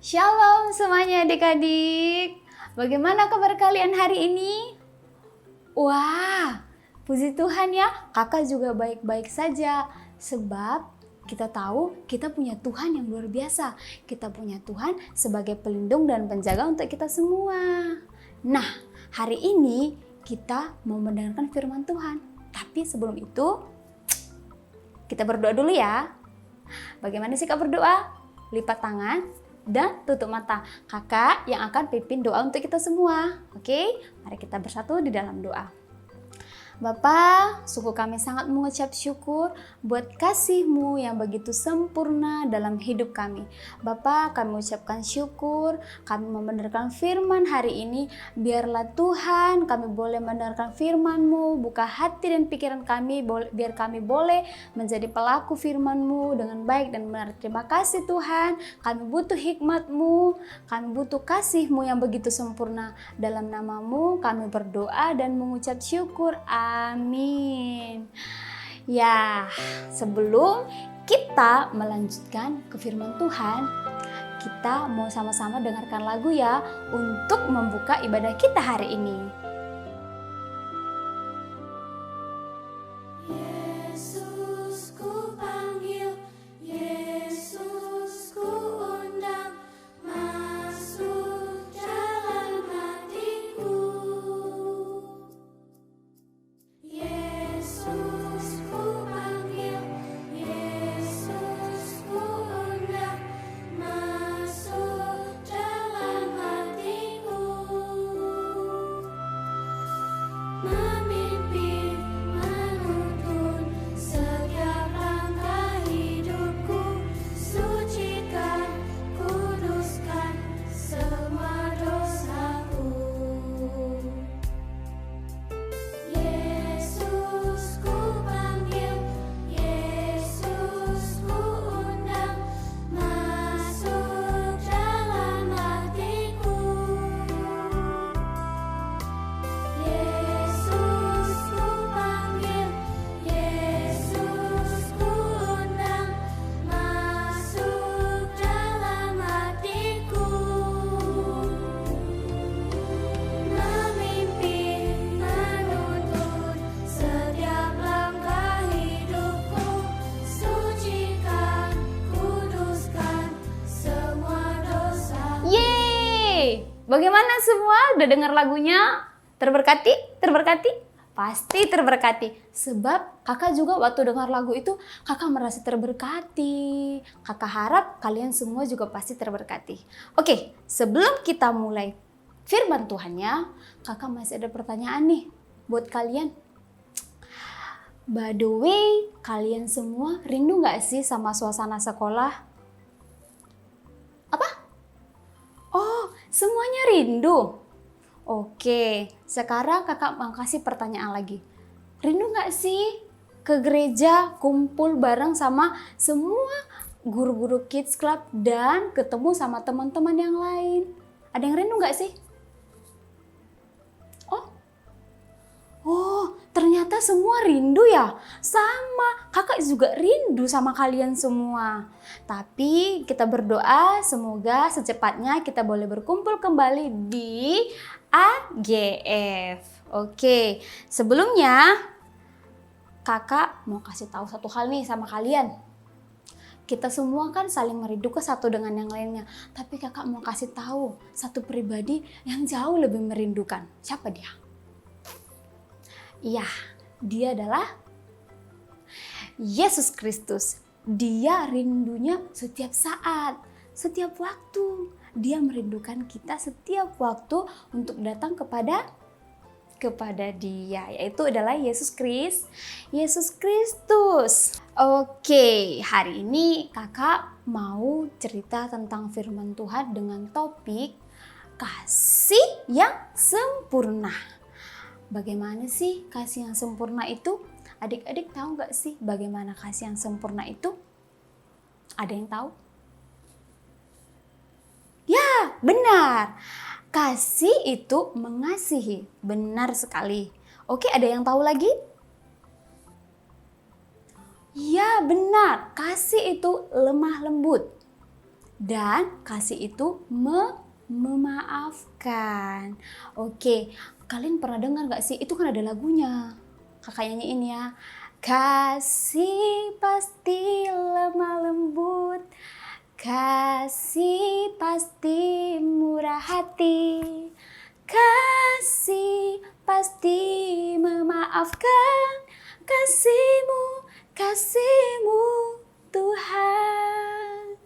Shalom semuanya adik-adik. Bagaimana kabar kalian hari ini? Wah, puji Tuhan ya, kakak juga baik-baik saja. Sebab kita tahu kita punya Tuhan yang luar biasa. Kita punya Tuhan sebagai pelindung dan penjaga untuk kita semua. Nah, hari ini kita mau mendengarkan firman Tuhan. Tapi sebelum itu, kita berdoa dulu ya. Bagaimana sih kak berdoa? Lipat tangan dan tutup mata. Kakak yang akan pimpin doa untuk kita semua. Oke, mari kita bersatu di dalam doa. Bapa, sungguh kami sangat mengucap syukur buat kasih-Mu yang begitu sempurna dalam hidup kami. Bapa, kami ucapkan syukur, kami membenarkan firman hari ini. Biarlah Tuhan kami boleh mendengarkan firman-Mu, buka hati dan pikiran kami, biar kami boleh menjadi pelaku firman-Mu dengan baik dan benar. Terima kasih Tuhan, kami butuh hikmat-Mu, kami butuh kasih-Mu yang begitu sempurna. Dalam nama-Mu kami berdoa dan mengucap syukur. Amin. Ya, sebelum kita melanjutkan ke firman Tuhan, kita mau sama-sama dengarkan lagu ya untuk membuka ibadah kita hari ini. Yesus ku panggil, Yesus ku undang, masuk dalam hatiku. Yesus ku panggil, Yesus ku undang, masuk dalam hatiku. Memimpin, menuntun setiap langkah hidupku, sucikan, kuduskan semua dosaku. Yesus ku panggil, Yesus ku undang, masuk dalam hatiku. Yesus ku panggil, Yesus ku undang, masuk dalam hatiku. Memimpin, menuntun setiap langkah hidupku, sucikan, kuduskan semua dosa. Yeay! Bagaimana semua? Udah dengar lagunya? Terberkati? Terberkati? Pasti terberkati. Sebab kakak juga waktu dengar lagu itu, kakak merasa terberkati. Kakak harap kalian semua juga pasti terberkati. Oke, sebelum kita mulai firman Tuhannya, kakak masih ada pertanyaan nih buat kalian. By the way, kalian semua rindu gak sih sama suasana sekolah? Apa? Oh, semuanya rindu? Oke, sekarang kakak mau kasih pertanyaan lagi. Rindu gak sih ke gereja, kumpul bareng sama semua guru-guru Kids Club dan ketemu sama teman-teman yang lain? Ada yang rindu gak sih? Oh, ternyata semua rindu ya? Sama, kakak juga rindu sama kalian semua. Tapi kita berdoa semoga secepatnya kita boleh berkumpul kembali di AGF. Oke, sebelumnya kakak mau kasih tahu satu hal nih sama kalian. Kita semua kan saling merindukan satu dengan yang lainnya. Tapi kakak mau kasih tahu satu pribadi yang jauh lebih merindukan. Siapa dia? Iya, dia adalah Yesus Kristus. Dia rindunya setiap saat, setiap waktu. Dia merindukan kita setiap waktu untuk datang kepada dia, yaitu adalah Yesus Kristus. Oke, hari ini kakak mau cerita tentang firman Tuhan dengan topik kasih yang sempurna. Bagaimana sih kasih yang sempurna itu? Adik-adik tahu gak sih bagaimana kasih yang sempurna itu? Ada yang tahu? Ya, benar. Kasih itu mengasihi. Benar sekali. Oke, ada yang tahu lagi? Ya, benar. Kasih itu lemah lembut. Dan kasih itu memaafkan. Oke, kalian pernah dengar gak sih? Itu kan ada lagunya. Kakak nyanyiin ya. Kasih pasti lemah lembut, kasih pasti murah hati, kasih pasti memaafkan, kasihmu Tuhan.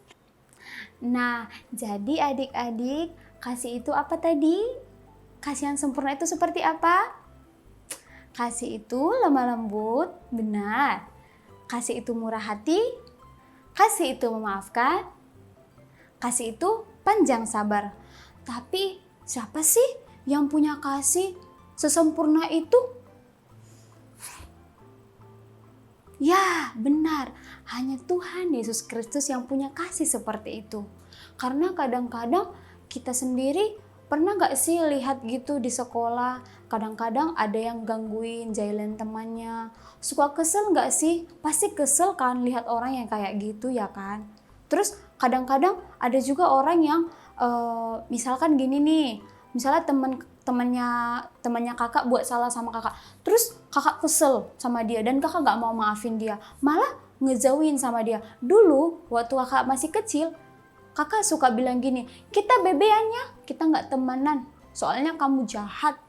Nah, jadi adik-adik, kasih itu apa tadi? Kasih yang sempurna itu seperti apa? Kasih itu lemah lembut, benar. Kasih itu murah hati, kasih itu memaafkan, kasih itu panjang sabar. Tapi siapa sih yang punya kasih sesempurna itu? Ya, benar. Hanya Tuhan Yesus Kristus yang punya kasih seperti itu. Karena kadang-kadang kita sendiri pernah gak sih lihat gitu di sekolah, kadang-kadang ada yang gangguin, jahilin temannya. Suka kesel gak sih? Pasti kesel kan lihat orang yang kayak gitu ya kan? Terus kadang-kadang ada juga orang yang misalkan gini nih, misalnya temannya kakak buat salah sama kakak, terus kakak kesel sama dia dan kakak gak mau maafin dia, malah ngejauhin sama dia. Dulu waktu kakak masih kecil, kakak suka bilang gini, kita bebeannya, kita gak temanan, soalnya kamu jahat.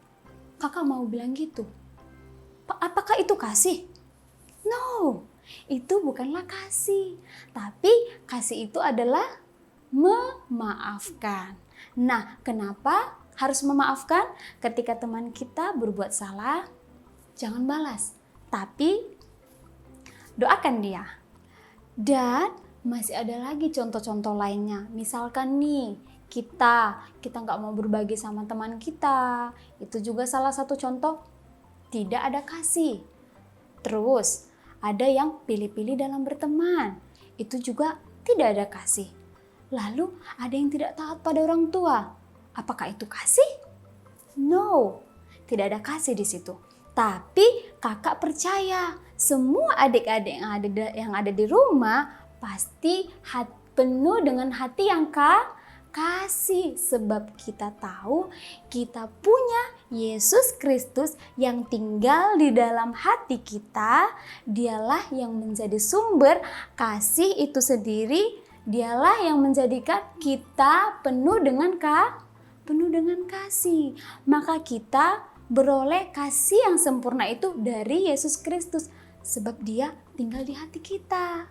Kakak mau bilang gitu. Apakah itu kasih? No, itu bukanlah kasih. Tapi kasih itu adalah memaafkan. Nah, kenapa harus memaafkan? Ketika teman kita berbuat salah, jangan balas, tapi doakan dia. Dan masih ada lagi contoh-contoh lainnya. Misalkan nih, kita nggak mau berbagi sama teman kita. Itu juga salah satu contoh tidak ada kasih. Terus, ada yang pilih-pilih dalam berteman. Itu juga tidak ada kasih. Lalu, ada yang tidak taat pada orang tua. Apakah itu kasih? No, tidak ada kasih di situ. Tapi kakak percaya semua adik-adik yang ada di rumah pasti penuh dengan hati yang kasih. Sebab kita tahu kita punya Yesus Kristus yang tinggal di dalam hati kita. Dialah yang menjadi sumber kasih itu sendiri. Dialah yang menjadikan kita penuh dengan kasih. Maka kita beroleh kasih yang sempurna itu dari Yesus Kristus. Sebab dia tinggal di hati kita.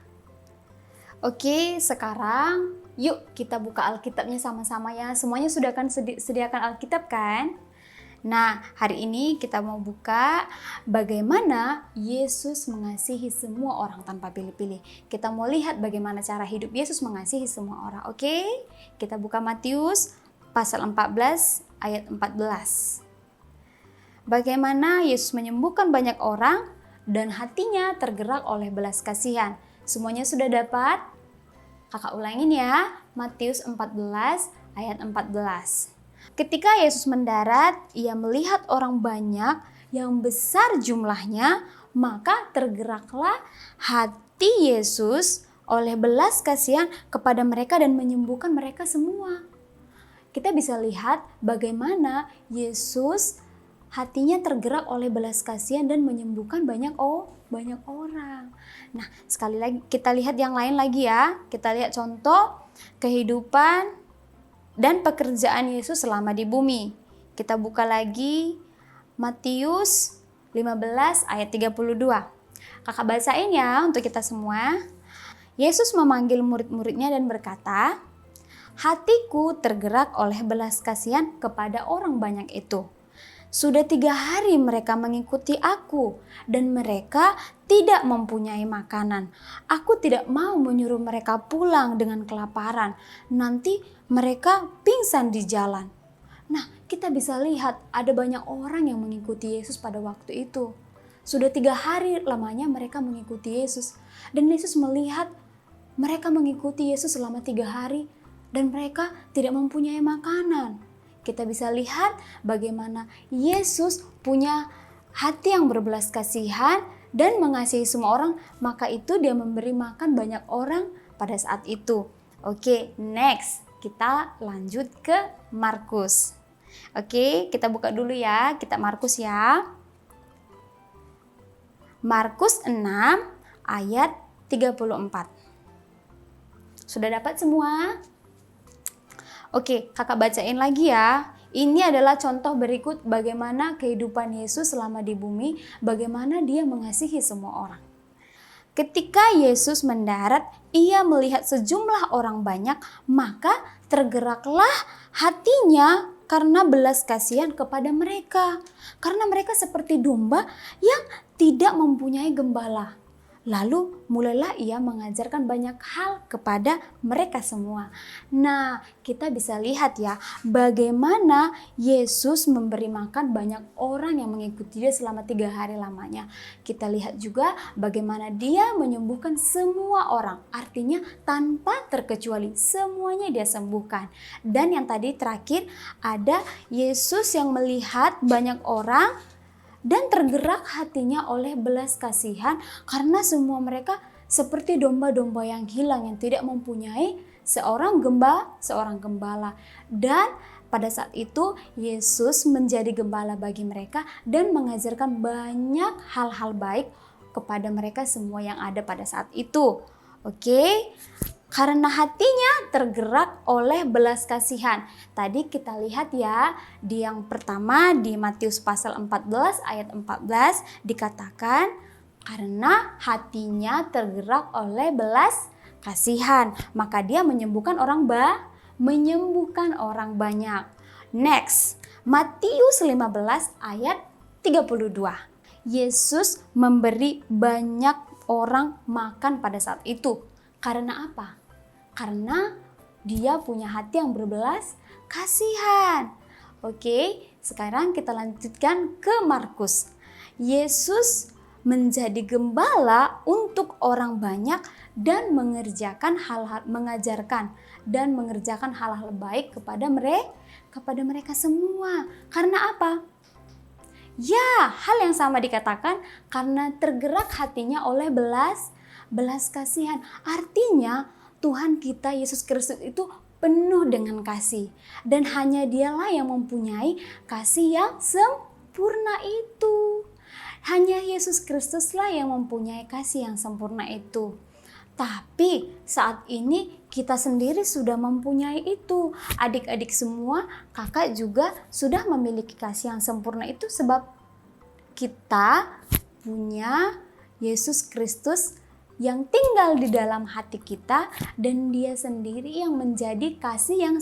Oke, sekarang yuk kita buka Alkitabnya sama-sama ya. Semuanya sudah kan sediakan Alkitab kan? Nah, hari ini kita mau buka bagaimana Yesus mengasihi semua orang tanpa pilih-pilih. Kita mau lihat bagaimana cara hidup Yesus mengasihi semua orang. Oke? Kita buka Matius pasal 14 ayat 14. Bagaimana Yesus menyembuhkan banyak orang dan hatinya tergerak oleh belas kasihan. Semuanya sudah dapat? Kakak ulangin ya, Matius 14 ayat 14. Ketika Yesus mendarat, ia melihat orang banyak yang besar jumlahnya, maka tergeraklah hati Yesus oleh belas kasihan kepada mereka dan menyembuhkan mereka semua. Kita bisa lihat bagaimana Yesus hatinya tergerak oleh belas kasihan dan menyembuhkan banyak orang. Nah, sekali lagi kita lihat yang lain lagi ya. Kita lihat contoh kehidupan dan pekerjaan Yesus selama di bumi. Kita buka lagi Matius 15 ayat 32. Kakak bacain ya untuk kita semua. Yesus memanggil murid-muridnya dan berkata, "Hatiku tergerak oleh belas kasihan kepada orang banyak itu. Sudah 3 hari mereka mengikuti aku dan mereka tidak mempunyai makanan. Aku tidak mau menyuruh mereka pulang dengan kelaparan. Nanti mereka pingsan di jalan." Nah, kita bisa lihat ada banyak orang yang mengikuti Yesus pada waktu itu. Sudah 3 hari lamanya mereka mengikuti Yesus. Dan Yesus melihat mereka mengikuti Yesus selama 3 hari dan mereka tidak mempunyai makanan. Kita bisa lihat bagaimana Yesus punya hati yang berbelas kasihan dan mengasihi semua orang, maka itu dia memberi makan banyak orang pada saat itu. Oke, next kita lanjut ke Markus. Oke, kita buka dulu ya, kita Markus ya. Markus 6 ayat 34. Sudah dapat semua? Oke, kakak bacain lagi ya. Ini adalah contoh berikut bagaimana kehidupan Yesus selama di bumi, bagaimana dia mengasihi semua orang. Ketika Yesus mendarat, ia melihat sejumlah orang banyak, maka tergeraklah hatinya karena belas kasihan kepada mereka. Karena mereka seperti domba yang tidak mempunyai gembala. Lalu mulailah ia mengajarkan banyak hal kepada mereka semua. Nah, kita bisa lihat ya bagaimana Yesus memberi makan banyak orang yang mengikuti dia selama 3 hari lamanya. Kita lihat juga bagaimana dia menyembuhkan semua orang. Artinya tanpa terkecuali semuanya dia sembuhkan. Dan yang tadi terakhir ada Yesus yang melihat banyak orang dan tergerak hatinya oleh belas kasihan karena semua mereka seperti domba-domba yang hilang yang tidak mempunyai seorang gembala. Dan pada saat itu Yesus menjadi gembala bagi mereka dan mengajarkan banyak hal-hal baik kepada mereka semua yang ada pada saat itu. Oke? Karena hatinya tergerak oleh belas kasihan. Tadi kita lihat ya, di yang pertama di Matius pasal 14 ayat 14 dikatakan karena hatinya tergerak oleh belas kasihan, maka dia menyembuhkan orang banyak. Next, Matius 15 ayat 32. Yesus memberi banyak orang makan pada saat itu. Karena apa? Karena dia punya hati yang berbelas kasihan. Oke, sekarang kita lanjutkan ke Markus. Yesus menjadi gembala untuk orang banyak dan mengajarkan hal-hal baik kepada mereka semua. Karena apa? Ya, hal yang sama dikatakan karena tergerak hatinya oleh belas kasihan. Artinya Tuhan kita Yesus Kristus itu penuh dengan kasih. Dan hanya dialah yang mempunyai kasih yang sempurna itu. Hanya Yesus Kristuslah yang mempunyai kasih yang sempurna itu. Tapi saat ini kita sendiri sudah mempunyai itu. Adik-adik semua, kakak juga sudah memiliki kasih yang sempurna itu sebab kita punya Yesus Kristus yang tinggal di dalam hati kita dan dia sendiri yang menjadi kasih yang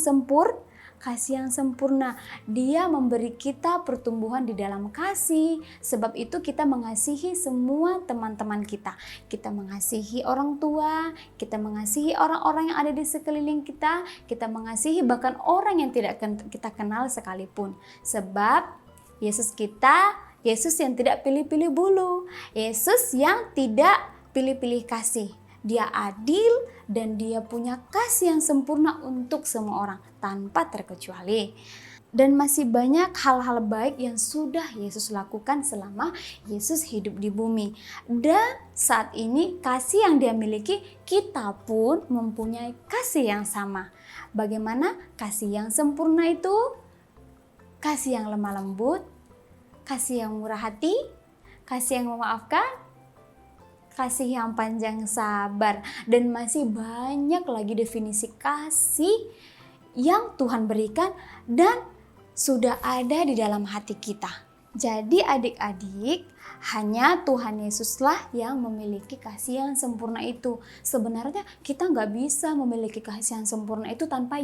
sempurna. Dia memberi kita pertumbuhan di dalam kasih. Sebab itu kita mengasihi semua teman-teman kita. Kita mengasihi orang tua, kita mengasihi orang-orang yang ada di sekeliling kita, kita mengasihi bahkan orang yang tidak kita kenal sekalipun. Sebab Yesus yang tidak pilih-pilih bulu, Yesus yang tidak pilih-pilih kasih. Dia adil dan dia punya kasih yang sempurna untuk semua orang tanpa terkecuali. Dan masih banyak hal-hal baik yang sudah Yesus lakukan selama Yesus hidup di bumi. Dan saat ini kasih yang dia miliki, kita pun mempunyai kasih yang sama. Bagaimana kasih yang sempurna itu? Kasih yang lemah lembut, kasih yang murah hati, kasih yang memaafkan, kasih yang panjang sabar, dan masih banyak lagi definisi kasih yang Tuhan berikan dan sudah ada di dalam hati kita. Jadi adik-adik, hanya Tuhan Yesuslah yang memiliki kasih yang sempurna itu. Sebenarnya kita nggak bisa memiliki kasih yang sempurna itu tanpa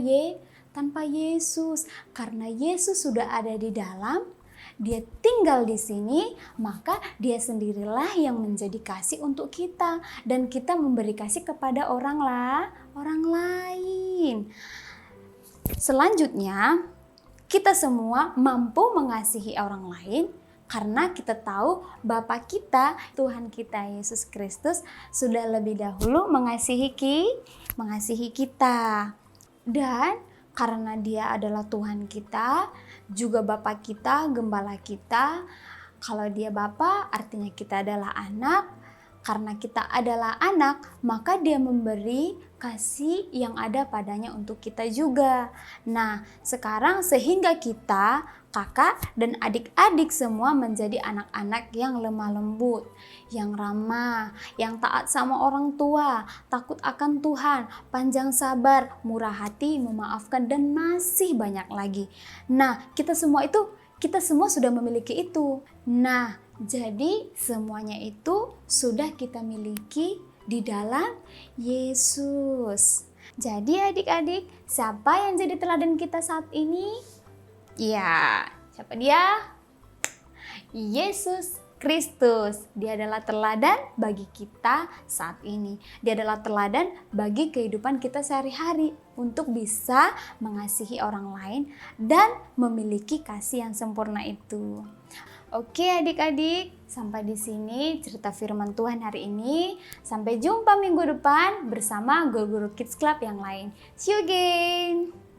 Yesus. Karena Yesus sudah ada di dalam, dia tinggal di sini, maka dia sendirilah yang menjadi kasih untuk kita. Dan kita memberi kasih kepada orang lain. Selanjutnya, kita semua mampu mengasihi orang lain karena kita tahu Bapa kita, Tuhan kita Yesus Kristus sudah lebih dahulu mengasihi kita. Dan karena dia adalah Tuhan kita, juga Bapa kita, gembala kita. Kalau dia Bapa, artinya kita adalah anak. karena kita adalah anak, maka Dia memberi kasih yang ada padanya untuk kita juga. Nah, sekarang sehingga kita, kakak dan adik-adik semua menjadi anak-anak yang lemah lembut, yang ramah, yang taat sama orang tua, takut akan Tuhan, panjang sabar, murah hati, memaafkan, dan masih banyak lagi. Nah, kita semua sudah memiliki itu. Nah, jadi semuanya itu sudah kita miliki di dalam Yesus. Jadi adik-adik, siapa yang jadi teladan kita saat ini? Ya, siapa dia? Yesus Kristus. Dia adalah teladan bagi kita saat ini. Dia adalah teladan bagi kehidupan kita sehari-hari untuk bisa mengasihi orang lain dan memiliki kasih yang sempurna itu. Oke adik-adik, sampai di sini cerita firman Tuhan hari ini. Sampai jumpa minggu depan bersama guru-guru Kids Club yang lain. See you again.